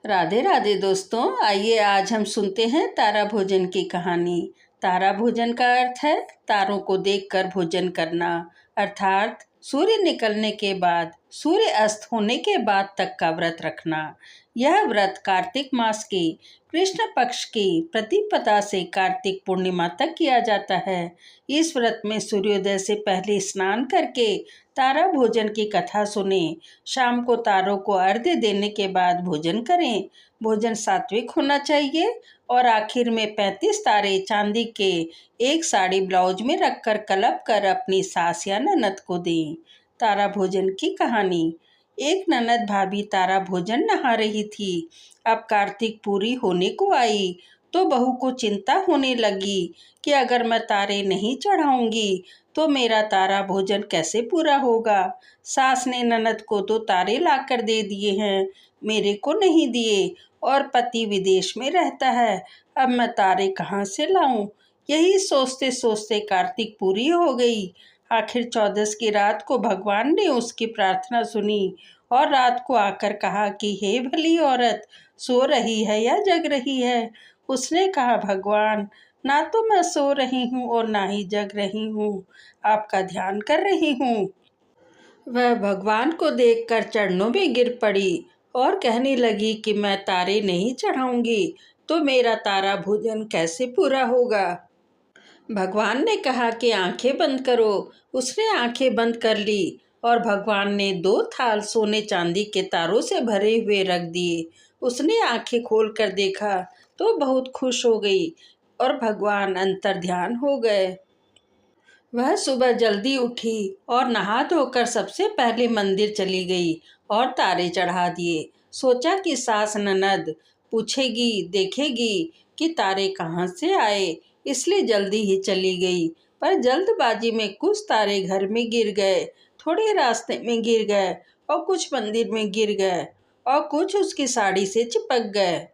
राधे राधे दोस्तों, आइए आज हम सुनते हैं तारा भोजन की कहानी। तारा भोजन का अर्थ है तारों को देखकर भोजन करना, अर्थात सूर्य निकलने के बाद सूर्य अस्त होने के बाद तक का व्रत रखना। यह व्रत कार्तिक मास की कृष्ण पक्ष की प्रतिपदा से कार्तिक पूर्णिमा तक किया जाता है। इस व्रत में सूर्योदय से पहले स्नान करके तारा भोजन की कथा सुने, शाम को तारों को अर्घ्य देने के बाद भोजन करें। भोजन सात्विक होना चाहिए और आखिर में 35 तारे चांदी के एक साड़ी ब्लाउज में रखकर कलप कर अपनी सास या ननद को दें। तारा भोजन की कहानी। एक ननद भाभी तारा भोजन नहा रही थी। अब कार्तिक पूरी होने को आई तो बहू को चिंता होने लगी कि अगर मैं तारे नहीं चढ़ाऊंगी तो मेरा तारा भोजन कैसे पूरा होगा। सास ने ननद को तो तारे लाकर दे दिए हैं, मेरे को नहीं दिए और पति विदेश में रहता है, अब मैं तारे कहाँ से लाऊं। यही सोचते सोचते कार्तिक पूरी हो गई। आखिर चौदस की रात को भगवान ने उसकी प्रार्थना सुनी और रात को आकर कहा कि हे भली औरत, सो रही है या जग रही है। उसने कहा, भगवान, ना तो मैं सो रही हूँ और ना ही जग रही हूँ, आपका ध्यान कर रही हूँ। वह भगवान को देखकर चरणों में गिर पड़ी और कहने लगी कि मैं तारे नहीं चढ़ाऊंगी तो मेरा तारा भोजन कैसे पूरा होगा। भगवान ने कहा कि आंखें बंद करो। उसने आंखें बंद कर ली और भगवान ने 2 थाल सोने चांदी के तारों से भरे हुए रख दिए। उसने आंखें खोलकर देखा तो बहुत खुश हो गई और भगवान अंतर ध्यान हो गए। वह सुबह जल्दी उठी और नहा धोकर सबसे पहले मंदिर चली गई और तारे चढ़ा दिए। सोचा कि सास ननद पूछेगी देखेगी कि तारे कहाँ से आए, इसलिए जल्दी ही चली गई। पर जल्दबाजी में कुछ तारे घर में गिर गए, थोड़े रास्ते में गिर गए और कुछ मंदिर में गिर गए और कुछ उसकी साड़ी से चिपक गए।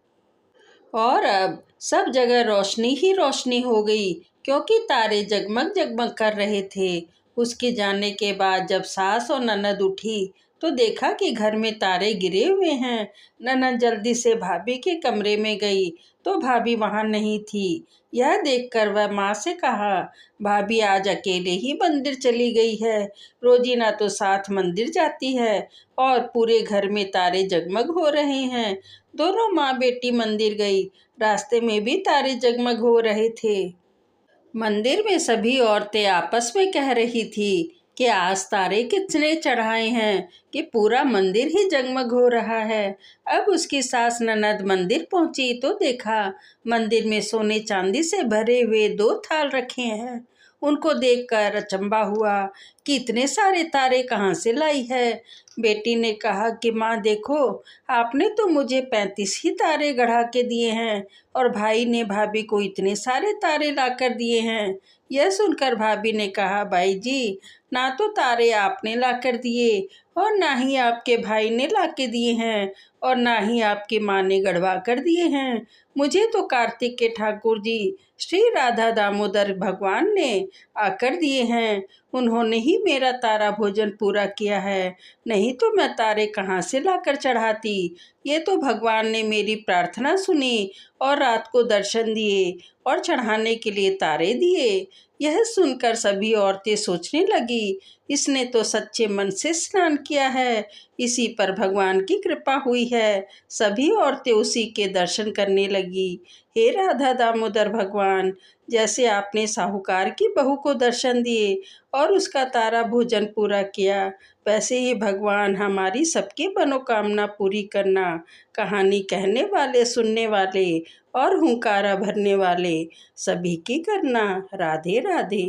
और अब सब जगह रोशनी ही रोशनी हो गई क्योंकि तारे जगमग जगमग कर रहे थे। उसके जाने के बाद जब सास और ननद उठी तो देखा कि घर में तारे गिरे हुए हैं। ननद जल्दी से भाभी के कमरे में गई तो भाभी वहां नहीं थी। यह देखकर वह माँ से कहा, भाभी आज अकेले ही मंदिर चली गई है, रोजीना तो साथ मंदिर जाती है और पूरे घर में तारे जगमग हो रहे हैं। दोनों माँ बेटी मंदिर गई। रास्ते में भी तारे जगमग हो रहे थे। मंदिर में सभी औरतें आपस में कह रही थी कि आज तारे कितने चढ़ाए हैं कि पूरा मंदिर ही जगमग हो रहा है। अब उसकी सास ननद मंदिर पहुंची तो देखा मंदिर में सोने चांदी से भरे हुए 2 थाल रखे हैं। उनको देखकर अचंभा हुआ कि इतने सारे तारे कहाँ से लाई है। बेटी ने कहा कि माँ देखो, आपने तो मुझे 35 ही तारे गढ़ा के दिए हैं और भाई ने भाभी को इतने सारे तारे लाकर दिए हैं। यह सुनकर भाभी ने कहा, भाई जी, ना तो तारे आपने लाकर दिए और ना ही आपके भाई ने लाके दिए हैं और ना ही आपकी माँ ने गढ़वा कर दिए हैं। मुझे तो कार्तिक के ठाकुर जी श्री राधा दामोदर भगवान ने आकर दिए हैं। उन्होंने ही मेरा तारा भोजन पूरा किया है, नहीं तो मैं तारे कहाँ से लाकर चढ़ाती। ये तो भगवान ने मेरी प्रार्थना सुनी और रात को दर्शन दिए और चढ़ाने के लिए तारे दिए। यह सुनकर सभी औरतें सोचने लगी, इसने तो सच्चे मन से स्नान किया है, इसी पर भगवान की कृपा हुई है। सभी औरतें उसी के दर्शन करने लगी। हे राधा दामोदर भगवान, जैसे आपने साहूकार की बहू को दर्शन दिए और उसका तारा भोजन पूरा किया, वैसे ही भगवान हमारी सबकी मनोकामना पूरी करना। कहानी कहने वाले, सुनने वाले और हुंकारा भरने वाले सभी की करना। राधे राधे।